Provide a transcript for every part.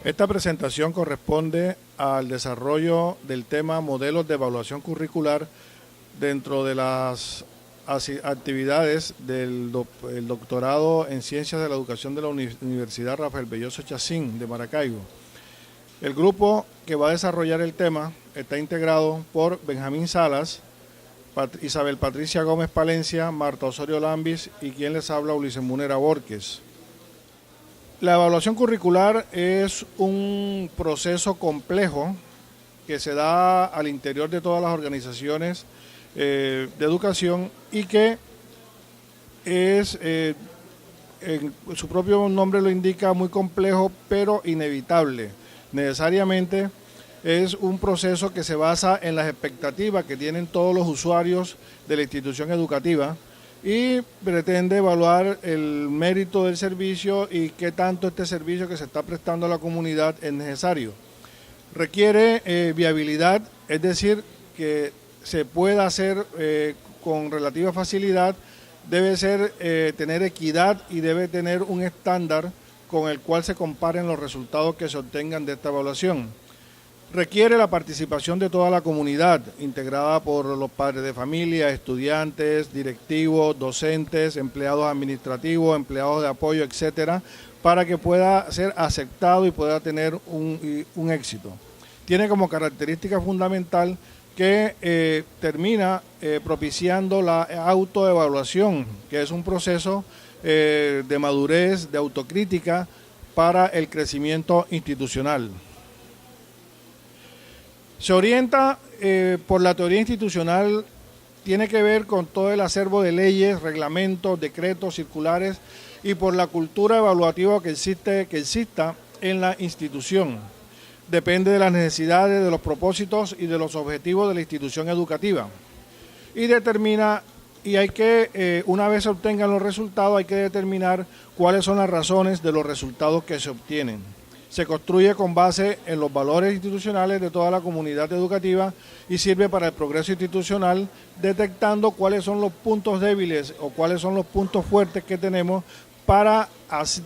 Esta presentación corresponde al desarrollo del tema modelos de evaluación curricular dentro de las actividades del doctorado en Ciencias de la Educación de la Universidad Rafael Belloso Chacín de Maracaibo. El grupo que va a desarrollar el tema está integrado por Benjamín Salas, Isabel Patricia Gómez Palencia, Marta Osorio Lambis y quien les habla, Ulises Munera Borges. La evaluación curricular es un proceso complejo que se da al interior de todas las organizaciones de educación y que es, su propio nombre lo indica, muy complejo pero inevitable. Necesariamente es un proceso que se basa en las expectativas que tienen todos los usuarios de la institución educativa y pretende evaluar el mérito del servicio y qué tanto este servicio que se está prestando a la comunidad es necesario. Requiere viabilidad, es decir, que se pueda hacer con relativa facilidad, debe tener equidad y debe tener un estándar con el cual se comparen los resultados que se obtengan de esta evaluación. Requiere la participación de toda la comunidad, integrada por los padres de familia, estudiantes, directivos, docentes, empleados administrativos, empleados de apoyo, etcétera, para que pueda ser aceptado y pueda tener un éxito. Tiene como característica fundamental que termina propiciando la autoevaluación, que es un proceso de madurez, de autocrítica para el crecimiento institucional. Se orienta por la teoría institucional, tiene que ver con todo el acervo de leyes, reglamentos, decretos, circulares y por la cultura evaluativa que exista en la institución. Depende de las necesidades, de los propósitos y de los objetivos de la institución educativa. Y determina, y hay que, una vez se obtengan los resultados, hay que determinar cuáles son las razones de los resultados que se obtienen. Se construye con base en los valores institucionales de toda la comunidad educativa y sirve para el progreso institucional, detectando cuáles son los puntos débiles o cuáles son los puntos fuertes que tenemos para,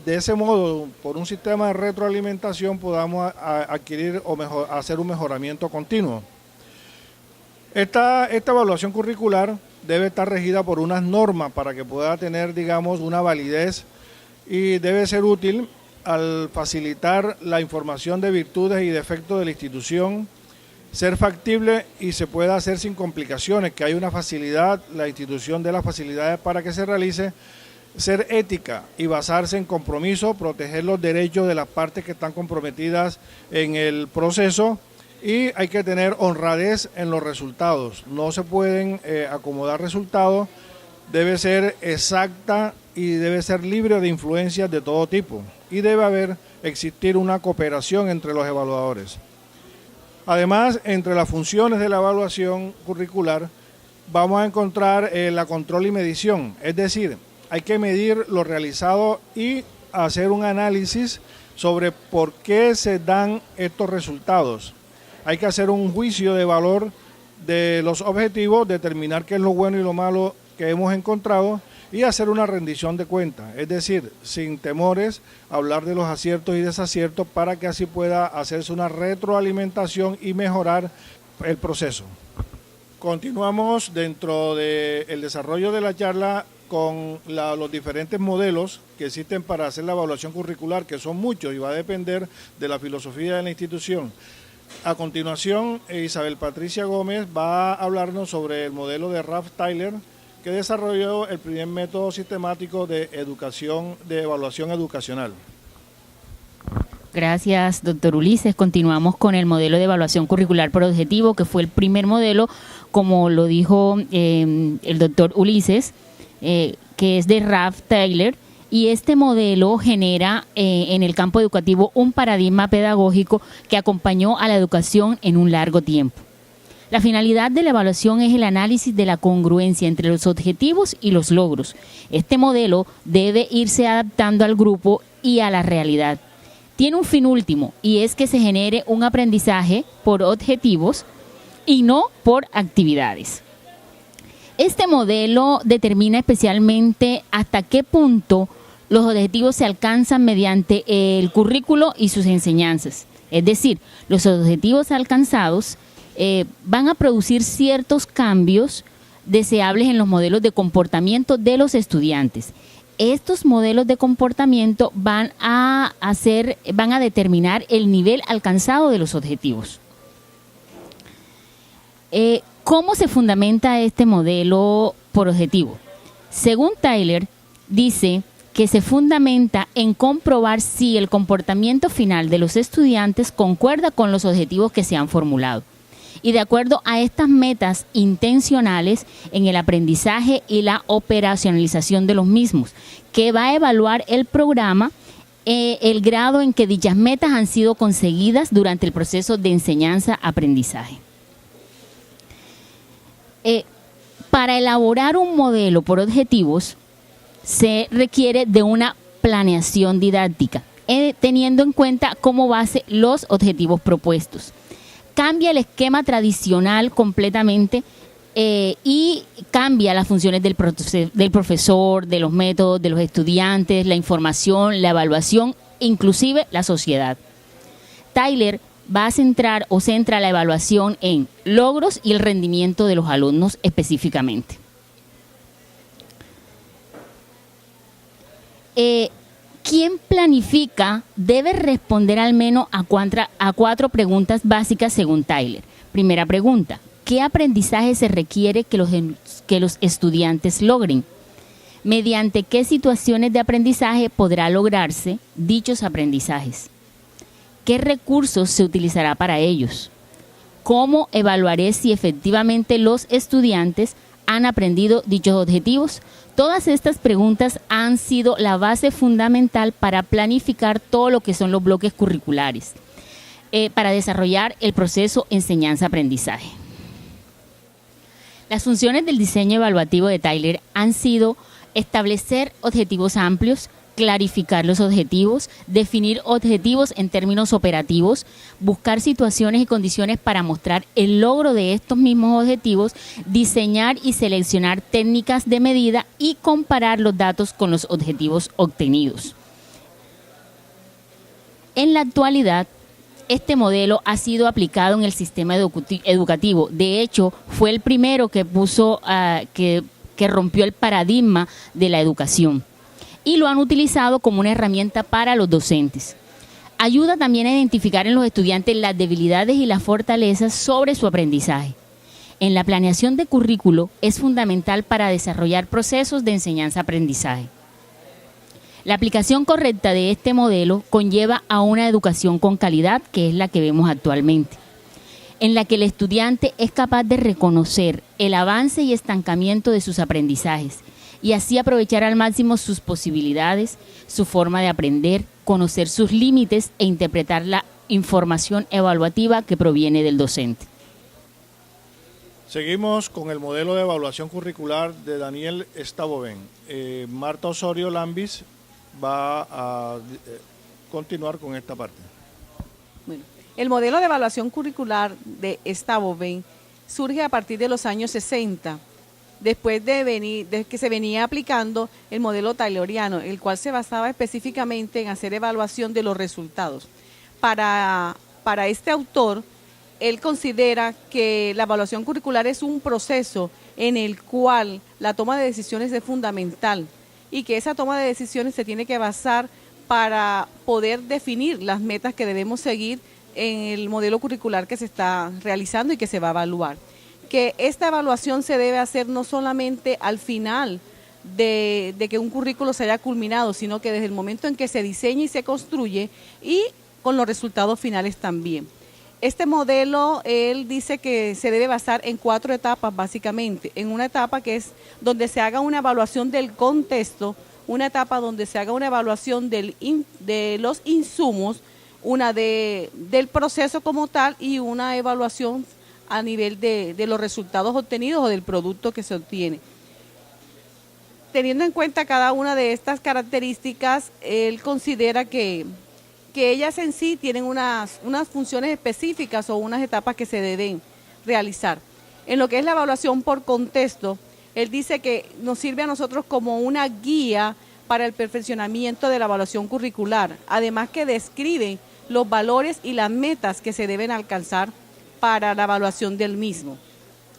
de ese modo, por un sistema de retroalimentación, podamos adquirir o hacer un mejoramiento continuo. Esta evaluación curricular debe estar regida por unas normas para que pueda tener, digamos, una validez y debe ser útil al facilitar la información de virtudes y defectos de la institución, ser factible y se pueda hacer sin complicaciones, que hay una facilidad, la institución de las facilidades para que se realice, ser ética y basarse en compromiso, proteger los derechos de las partes que están comprometidas en el proceso y hay que tener honradez en los resultados, no se pueden acomodar resultados, debe ser exacta y debe ser libre de influencias de todo tipo y debe existir una cooperación entre los evaluadores. Además, entre las funciones de la evaluación curricular vamos a encontrar la control y medición, es decir, hay que medir lo realizado y hacer un análisis sobre por qué se dan estos resultados. Hay que hacer un juicio de valor de los objetivos, determinar qué es lo bueno y lo malo que hemos encontrado y hacer una rendición de cuentas, es decir, sin temores, hablar de los aciertos y desaciertos para que así pueda hacerse una retroalimentación y mejorar el proceso. Continuamos dentro del desarrollo de la charla con los diferentes modelos que existen para hacer la evaluación curricular, que son muchos y va a depender de la filosofía de la institución. A continuación, Isabel Patricia Gómez va a hablarnos sobre el modelo de Ralph Tyler, que desarrolló el primer método sistemático de evaluación educacional. Gracias, doctor Ulises. Continuamos con el modelo de evaluación curricular por objetivo, que fue el primer modelo, como lo dijo el doctor Ulises, que es de Ralph Tyler, y este modelo genera en el campo educativo un paradigma pedagógico que acompañó a la educación en un largo tiempo. La finalidad de la evaluación es el análisis de la congruencia entre los objetivos y los logros. Este modelo debe irse adaptando al grupo y a la realidad. Tiene un fin último y es que se genere un aprendizaje por objetivos y no por actividades. Este modelo determina especialmente hasta qué punto los objetivos se alcanzan mediante el currículo y sus enseñanzas. Es decir, los objetivos alcanzados van a producir ciertos cambios deseables en los modelos de comportamiento de los estudiantes. Estos modelos de comportamiento van a determinar el nivel alcanzado de los objetivos. ¿Cómo se fundamenta este modelo por objetivo? Según Tyler, dice que se fundamenta en comprobar si el comportamiento final de los estudiantes concuerda con los objetivos que se han formulado. Y de acuerdo a estas metas intencionales en el aprendizaje y la operacionalización de los mismos, que va a evaluar el programa, el grado en que dichas metas han sido conseguidas durante el proceso de enseñanza-aprendizaje. Para elaborar un modelo por objetivos, se requiere de una planeación didáctica, teniendo en cuenta como base los objetivos propuestos. Cambia el esquema tradicional completamente y cambia las funciones del profesor, de los métodos, de los estudiantes, la información, la evaluación, inclusive la sociedad. Tyler va a centra la evaluación en logros y el rendimiento de los alumnos específicamente. Quien planifica debe responder al menos a 4 preguntas básicas según Tyler. Primera pregunta: ¿qué aprendizaje se requiere que los estudiantes logren? ¿Mediante qué situaciones de aprendizaje podrá lograrse dichos aprendizajes? ¿Qué recursos se utilizará para ellos? ¿Cómo evaluaré si efectivamente los estudiantes han aprendido dichos objetivos? Todas estas preguntas han sido la base fundamental para planificar todo lo que son los bloques curriculares, para desarrollar el proceso enseñanza-aprendizaje. Las funciones del diseño evaluativo de Tyler han sido establecer objetivos amplios, clarificar los objetivos, definir objetivos en términos operativos, buscar situaciones y condiciones para mostrar el logro de estos mismos objetivos, diseñar y seleccionar técnicas de medida y comparar los datos con los objetivos obtenidos. En la actualidad, este modelo ha sido aplicado en el sistema educativo. De hecho, fue el primero que que rompió el paradigma de la educación, y lo han utilizado como una herramienta para los docentes. Ayuda también a identificar en los estudiantes las debilidades y las fortalezas sobre su aprendizaje. En la planeación de currículo es fundamental para desarrollar procesos de enseñanza-aprendizaje. La aplicación correcta de este modelo conlleva a una educación con calidad, que es la que vemos actualmente, en la que el estudiante es capaz de reconocer el avance y estancamiento de sus aprendizajes, y así aprovechar al máximo sus posibilidades, su forma de aprender, conocer sus límites e interpretar la información evaluativa que proviene del docente. Seguimos con el modelo de evaluación curricular de Daniel Stavovén. Marta Osorio Lambis va a continuar con esta parte. Bueno, el modelo de evaluación curricular de Stavovén surge a partir de los años 60, después de que se venía aplicando el modelo tayloriano, el cual se basaba específicamente en hacer evaluación de los resultados. Para este autor, él considera que la evaluación curricular es un proceso en el cual la toma de decisiones es fundamental y que esa toma de decisiones se tiene que basar para poder definir las metas que debemos seguir en el modelo curricular que se está realizando y que se va a evaluar. Que esta evaluación se debe hacer no solamente al final de que un currículo se haya culminado, sino que desde el momento en que se diseña y se construye y con los resultados finales también. Este modelo, él dice que se debe basar en 4 etapas básicamente. En una etapa que es donde se haga una evaluación del contexto, una etapa donde se haga una evaluación de los insumos, una del proceso como tal y una evaluación a nivel de los resultados obtenidos o del producto que se obtiene. Teniendo en cuenta cada una de estas características, él considera que ellas en sí tienen unas funciones específicas o unas etapas que se deben realizar. En lo que es la evaluación por contexto, él dice que nos sirve a nosotros como una guía para el perfeccionamiento de la evaluación curricular, además que describe los valores y las metas que se deben alcanzar para la evaluación del mismo.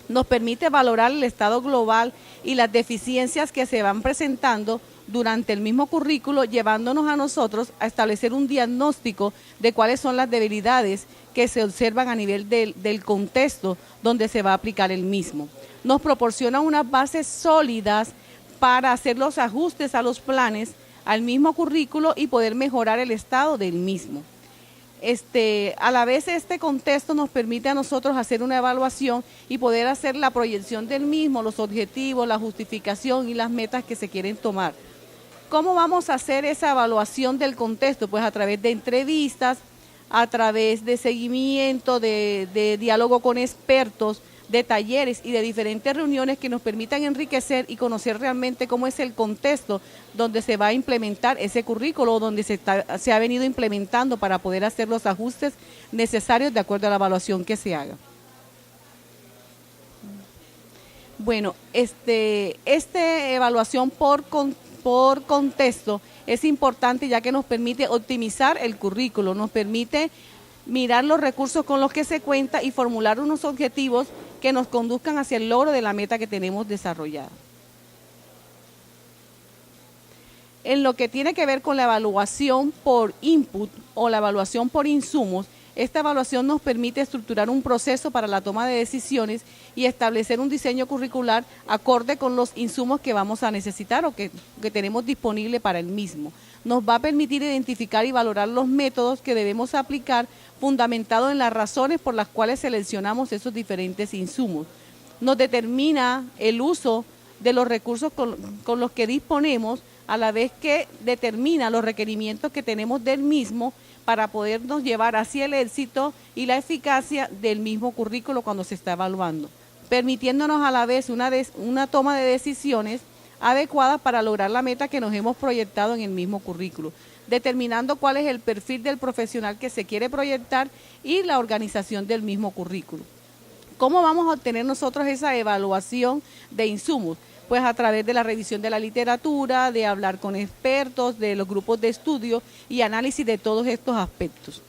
Nos permite valorar el estado global y las deficiencias que se van presentando durante el mismo currículo, llevándonos a nosotros a establecer un diagnóstico de cuáles son las debilidades que se observan a nivel del contexto donde se va a aplicar el mismo. Nos proporciona unas bases sólidas para hacer los ajustes a los planes, al mismo currículo y poder mejorar el estado del mismo. A la vez este contexto nos permite a nosotros hacer una evaluación y poder hacer la proyección del mismo, los objetivos, la justificación y las metas que se quieren tomar. ¿Cómo vamos a hacer esa evaluación del contexto? Pues a través de entrevistas, a través de seguimiento, de diálogo con expertos, de talleres y de diferentes reuniones que nos permitan enriquecer y conocer realmente cómo es el contexto donde se va a implementar ese currículo, donde se ha venido implementando para poder hacer los ajustes necesarios de acuerdo a la evaluación que se haga. Bueno, esta evaluación por contexto es importante ya que nos permite optimizar el currículo, nos permite mirar los recursos con los que se cuenta y formular unos objetivos que nos conduzcan hacia el logro de la meta que tenemos desarrollada. En lo que tiene que ver con la evaluación por input o la evaluación por insumos, esta evaluación nos permite estructurar un proceso para la toma de decisiones y establecer un diseño curricular acorde con los insumos que vamos a necesitar o que tenemos disponible para el mismo. Nos va a permitir identificar y valorar los métodos que debemos aplicar fundamentado en las razones por las cuales seleccionamos esos diferentes insumos. Nos determina el uso de los recursos con los que disponemos, a la vez que determina los requerimientos que tenemos del mismo para podernos llevar hacia el éxito y la eficacia del mismo currículo cuando se está evaluando, permitiéndonos a la vez una toma de decisiones adecuadas para lograr la meta que nos hemos proyectado en el mismo currículo, determinando cuál es el perfil del profesional que se quiere proyectar y la organización del mismo currículo. ¿Cómo vamos a obtener nosotros esa evaluación de insumos? Pues a través de la revisión de la literatura, de hablar con expertos, de los grupos de estudio y análisis de todos estos aspectos.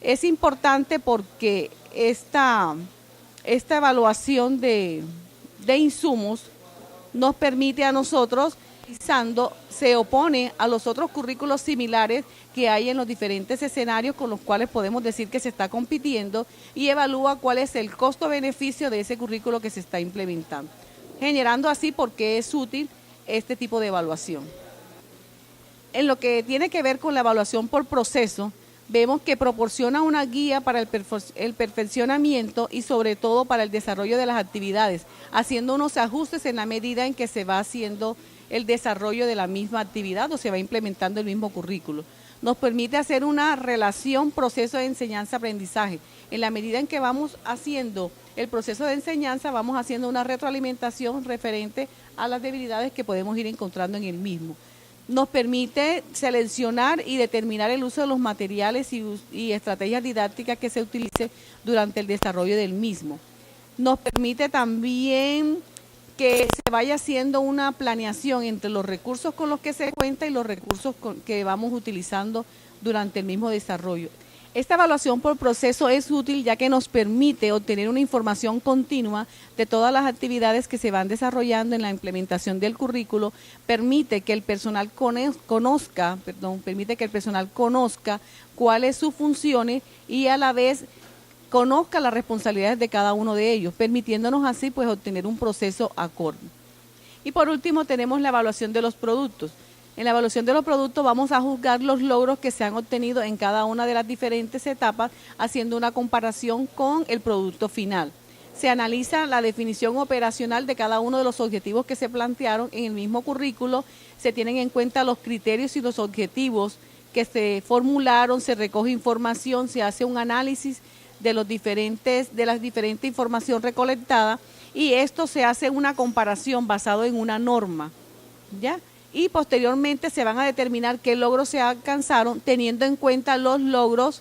Es importante porque esta evaluación de insumos nos permite a nosotros, se opone a los otros currículos similares que hay en los diferentes escenarios con los cuales podemos decir que se está compitiendo y evalúa cuál es el costo-beneficio de ese currículo que se está implementando, generando así por qué es útil este tipo de evaluación. En lo que tiene que ver con la evaluación por proceso, vemos que proporciona una guía para el perfeccionamiento y sobre todo para el desarrollo de las actividades, haciendo unos ajustes en la medida en que se va haciendo el desarrollo de la misma actividad o se va implementando el mismo currículo. Nos permite hacer una relación proceso de enseñanza-aprendizaje. En la medida en que vamos haciendo el proceso de enseñanza, vamos haciendo una retroalimentación referente a las debilidades que podemos ir encontrando en el mismo. Nos permite seleccionar y determinar el uso de los materiales y estrategias didácticas que se utilicen durante el desarrollo del mismo. Nos permite también que se vaya haciendo una planeación entre los recursos con los que se cuenta y los recursos que vamos utilizando durante el mismo desarrollo. Esta evaluación por proceso es útil ya que nos permite obtener una información continua de todas las actividades que se van desarrollando en la implementación del currículo, permite que el personal conozca cuáles sus funciones y a la vez conozca las responsabilidades de cada uno de ellos, permitiéndonos así pues obtener un proceso acorde. Y por último tenemos la evaluación de los productos. En la evaluación de los productos vamos a juzgar los logros que se han obtenido en cada una de las diferentes etapas, haciendo una comparación con el producto final. Se analiza la definición operacional de cada uno de los objetivos que se plantearon en el mismo currículo, se tienen en cuenta los criterios y los objetivos que se formularon, se recoge información, se hace un análisis de las diferentes información recolectada y esto se hace una comparación basado en una norma, ¿ya? Y posteriormente se van a determinar qué logros se alcanzaron teniendo en cuenta los logros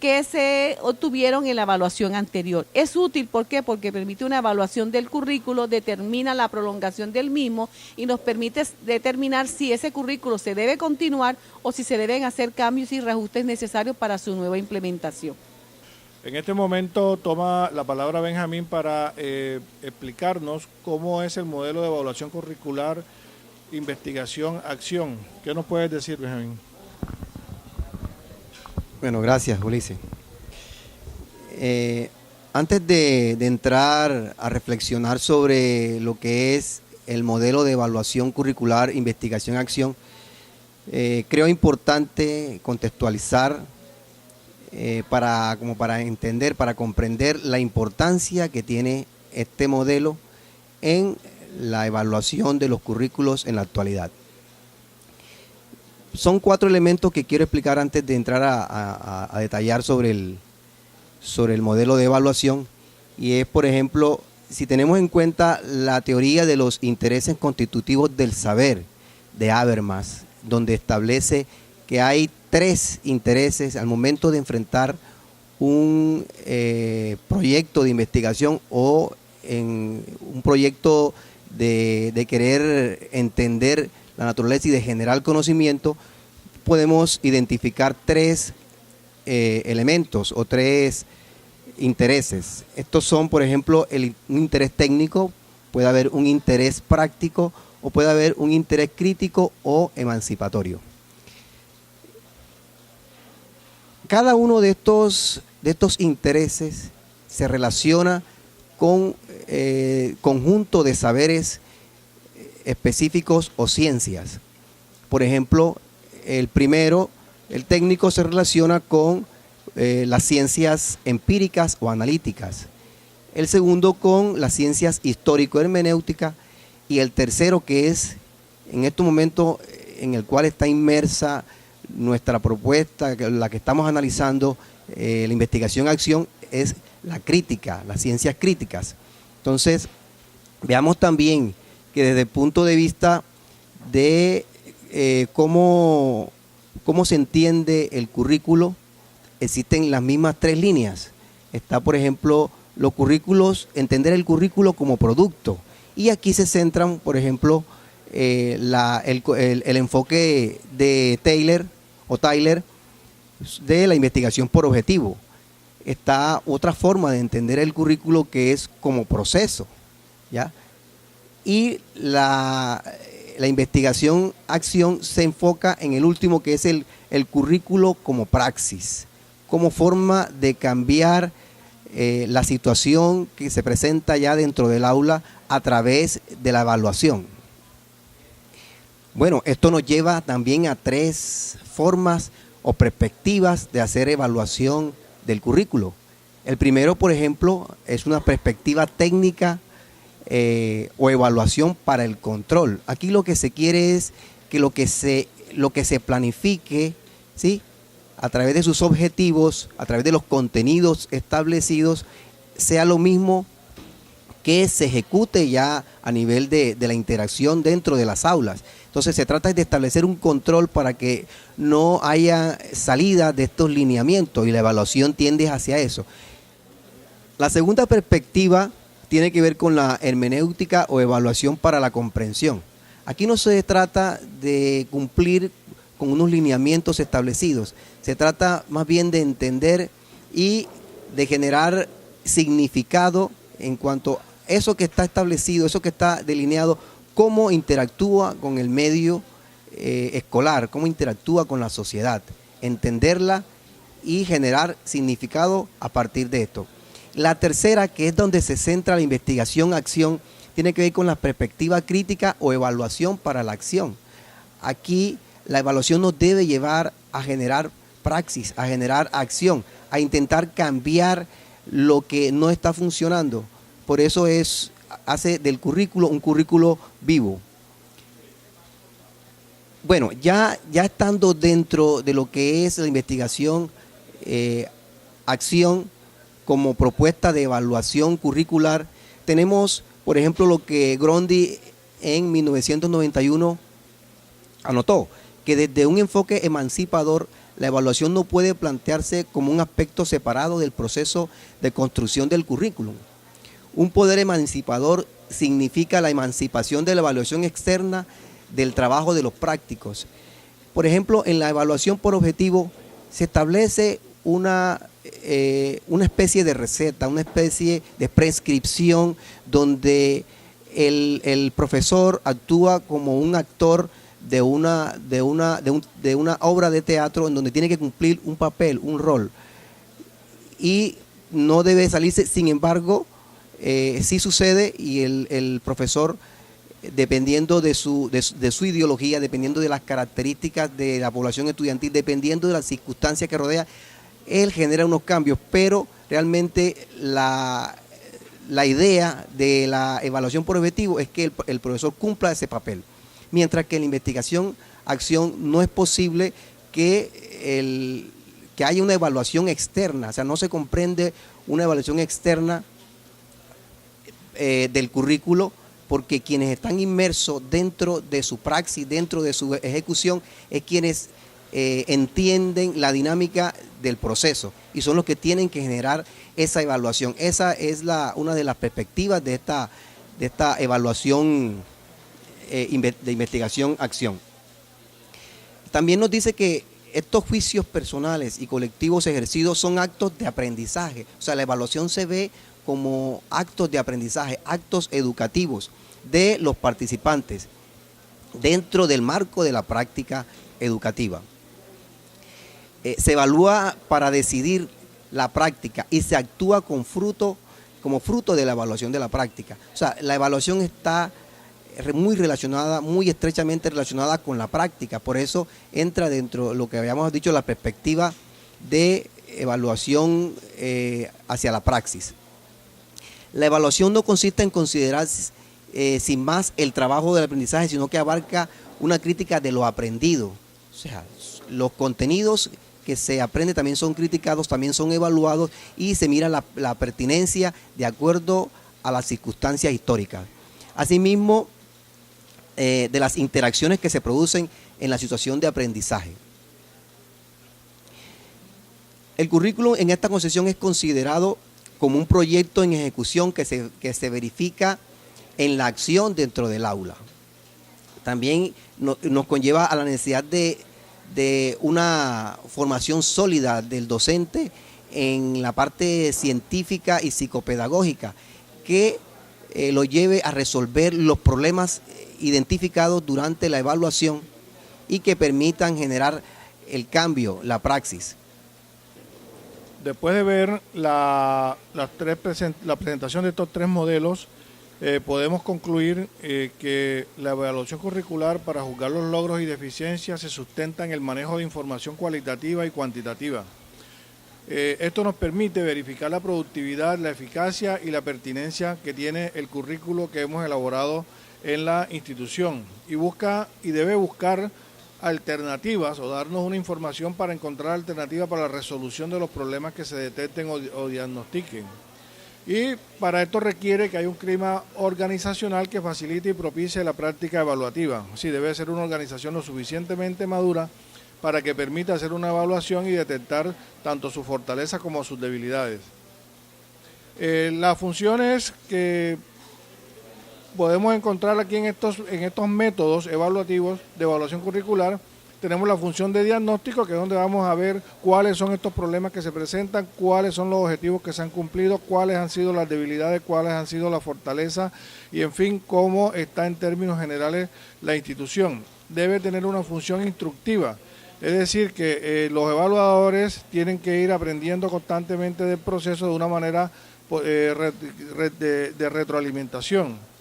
que se obtuvieron en la evaluación anterior. Es útil, ¿por qué? Porque permite una evaluación del currículo, determina la prolongación del mismo y nos permite determinar si ese currículo se debe continuar o si se deben hacer cambios y reajustes necesarios para su nueva implementación. En este momento toma la palabra Benjamín para explicarnos cómo es el modelo de evaluación curricular, investigación, acción. ¿Qué nos puedes decir, Benjamín? Bueno, gracias, Ulises. Antes de entrar a reflexionar sobre lo que es el modelo de evaluación curricular, investigación, acción, creo importante contextualizar para entender, para comprender la importancia que tiene este modelo en la evaluación de los currículos en la actualidad. Son 4 elementos que quiero explicar antes de entrar a detallar sobre el modelo de evaluación, y es, por ejemplo, si tenemos en cuenta la teoría de los intereses constitutivos del saber de Habermas, donde establece que hay 3 intereses al momento de enfrentar un proyecto de investigación o en un proyecto de querer entender la naturaleza y de generar conocimiento, podemos identificar 3 elementos o 3 intereses. Estos son, por ejemplo, un interés técnico, puede haber un interés práctico o puede haber un interés crítico o emancipatorio. Cada uno de estos intereses se relaciona con conjunto de saberes específicos o ciencias. Por ejemplo, el primero, el técnico, se relaciona con las ciencias empíricas o analíticas. El segundo con las ciencias histórico-hermenéuticas, y el tercero, que es en este momento en el cual está inmersa nuestra propuesta, la que estamos analizando, la investigación-acción, es la crítica, las ciencias críticas. Entonces, veamos también que desde el punto de vista de cómo se entiende el currículo, existen las mismas 3 líneas. Está, por ejemplo, los currículos, entender el currículo como producto. Y aquí se centran, por ejemplo, el enfoque de Tyler de la investigación por objetivo. Está otra forma de entender el currículo, que es como proceso, ¿ya? Y la investigación-acción se enfoca en el último, que es el currículo como praxis, como forma de cambiar la situación que se presenta ya dentro del aula a través de la evaluación. Bueno, esto nos lleva también a 3 formas o perspectivas de hacer evaluación del currículo. El primero, por ejemplo, es una perspectiva técnica o evaluación para el control. Aquí lo que se quiere es que lo que se planifique, ¿sí?, a través de sus objetivos, a través de los contenidos establecidos, sea lo mismo que se ejecute ya a nivel de la interacción dentro de las aulas. Entonces se trata de establecer un control para que no haya salida de estos lineamientos, y la evaluación tiende hacia eso. La segunda perspectiva tiene que ver con la hermenéutica o evaluación para la comprensión. Aquí no se trata de cumplir con unos lineamientos establecidos, se trata más bien de entender y de generar significado en cuanto a eso que está establecido, eso que está delineado, cómo interactúa con el medio escolar, cómo interactúa con la sociedad, entenderla y generar significado a partir de esto. La tercera, que es donde se centra la investigación-acción, tiene que ver con la perspectiva crítica o evaluación para la acción. Aquí la evaluación nos debe llevar a generar praxis, a generar acción, a intentar cambiar lo que no está funcionando. Por eso hace del currículo un currículo vivo. Bueno, ya estando dentro de lo que es la investigación, acción como propuesta de evaluación curricular, tenemos, por ejemplo, lo que Grundy en 1991 anotó, que desde un enfoque emancipador, la evaluación no puede plantearse como un aspecto separado del proceso de construcción del currículum. Un poder emancipador significa la emancipación de la evaluación externa del trabajo de los prácticos. Por ejemplo, en la evaluación por objetivo se establece una especie de receta, una especie de prescripción donde el profesor actúa como un actor de una obra de teatro en donde tiene que cumplir un papel, un rol, y no debe salirse. Sin embargo, sí sucede, y el profesor, dependiendo de su ideología, dependiendo de las características de la población estudiantil, dependiendo de las circunstancias que rodea, él genera unos cambios, pero realmente la idea de la evaluación por objetivo es que el profesor cumpla ese papel. Mientras que en la investigación-acción no es posible que haya una evaluación externa, o sea, no se comprende una evaluación externa del currículo, porque quienes están inmersos dentro de su praxis, dentro de su ejecución, es quienes entienden la dinámica del proceso y son los que tienen que generar esa evaluación. Esa es una de las perspectivas de esta evaluación de investigación-acción. También nos dice que estos juicios personales y colectivos ejercidos son actos de aprendizaje. O sea, la evaluación se ve como actos de aprendizaje, actos educativos de los participantes dentro del marco de la práctica educativa. Se evalúa para decidir la práctica y se actúa como fruto de la evaluación de la práctica. O sea, la evaluación está muy relacionada, muy estrechamente relacionada con la práctica. Por eso entra dentro de lo que habíamos dicho, la perspectiva de evaluación hacia la praxis. La evaluación no consiste en considerar sin más el trabajo del aprendizaje, sino que abarca una crítica de lo aprendido. O sea, los contenidos que se aprende también son criticados, también son evaluados y se mira la pertinencia de acuerdo a las circunstancias históricas. Asimismo, de las interacciones que se producen en la situación de aprendizaje. El currículum en esta concepción es considerado como un proyecto en ejecución que se verifica en la acción dentro del aula. También nos conlleva a la necesidad de una formación sólida del docente en la parte científica y psicopedagógica que lo lleve a resolver los problemas identificados durante la evaluación y que permitan generar el cambio, la praxis. Después de ver la presentación de estos tres modelos, podemos concluir que la evaluación curricular para juzgar los logros y deficiencias se sustenta en el manejo de información cualitativa y cuantitativa. Esto nos permite verificar la productividad, la eficacia y la pertinencia que tiene el currículo que hemos elaborado en la institución y debe buscar alternativas o darnos una información para encontrar alternativas para la resolución de los problemas que se detecten o diagnostiquen. Y para esto requiere que haya un clima organizacional que facilite y propicie la práctica evaluativa. Sí, debe ser una organización lo suficientemente madura para que permita hacer una evaluación y detectar tanto sus fortalezas como sus debilidades. Las funciones que podemos encontrar aquí en estos métodos evaluativos de evaluación curricular, tenemos la función de diagnóstico, que es donde vamos a ver cuáles son estos problemas que se presentan, cuáles son los objetivos que se han cumplido, cuáles han sido las debilidades, cuáles han sido las fortalezas y, en fin, cómo está en términos generales la institución. Debe tener una función instructiva, es decir, que los evaluadores tienen que ir aprendiendo constantemente del proceso de una manera de retroalimentación.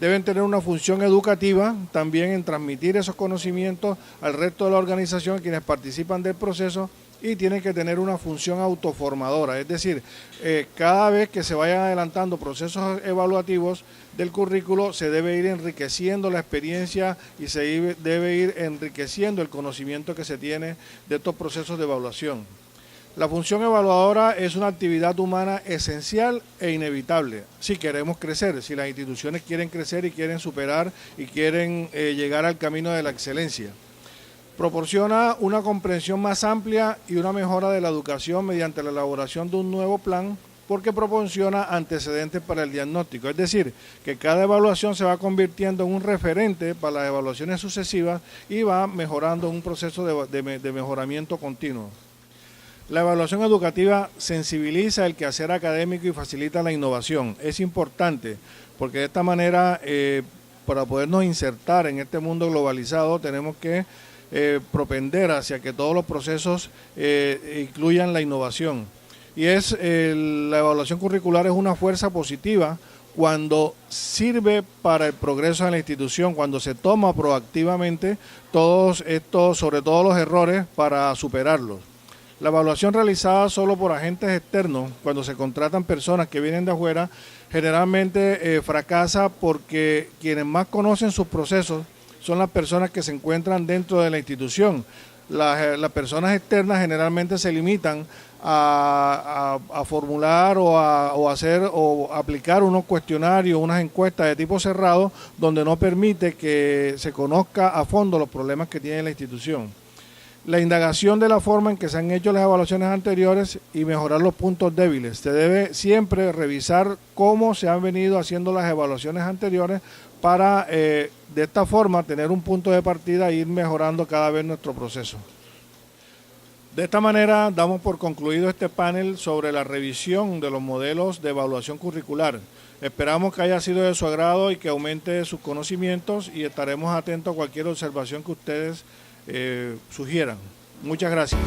Deben tener una función educativa también en transmitir esos conocimientos al resto de la organización, quienes participan del proceso, y tienen que tener una función autoformadora, es decir, cada vez que se vayan adelantando procesos evaluativos del currículo, se debe ir enriqueciendo la experiencia y se debe ir enriqueciendo el conocimiento que se tiene de estos procesos de evaluación. La función evaluadora es una actividad humana esencial e inevitable si queremos crecer, si las instituciones quieren crecer y quieren superar y quieren llegar al camino de la excelencia. Proporciona una comprensión más amplia y una mejora de la educación mediante la elaboración de un nuevo plan, porque proporciona antecedentes para el diagnóstico. Es decir, que cada evaluación se va convirtiendo en un referente para las evaluaciones sucesivas y va mejorando un proceso de mejoramiento continuo. La evaluación educativa sensibiliza el quehacer académico y facilita la innovación. Es importante porque de esta manera, para podernos insertar en este mundo globalizado, tenemos que propender hacia que todos los procesos incluyan la innovación. Y la evaluación curricular es una fuerza positiva cuando sirve para el progreso de la institución, cuando se toma proactivamente todos estos, sobre todo los errores, para superarlos. La evaluación realizada solo por agentes externos, cuando se contratan personas que vienen de afuera, generalmente fracasa porque quienes más conocen sus procesos son las personas que se encuentran dentro de la institución. Las personas externas generalmente se limitan a formular o hacer o aplicar unos cuestionarios, unas encuestas de tipo cerrado, donde no permite que se conozca a fondo los problemas que tiene la institución. La indagación de la forma en que se han hecho las evaluaciones anteriores y mejorar los puntos débiles. Se debe siempre revisar cómo se han venido haciendo las evaluaciones anteriores para de esta forma tener un punto de partida e ir mejorando cada vez nuestro proceso. De esta manera damos por concluido este panel sobre la revisión de los modelos de evaluación curricular. Esperamos que haya sido de su agrado y que aumente sus conocimientos, y estaremos atentos a cualquier observación que ustedes sugieran. Muchas gracias.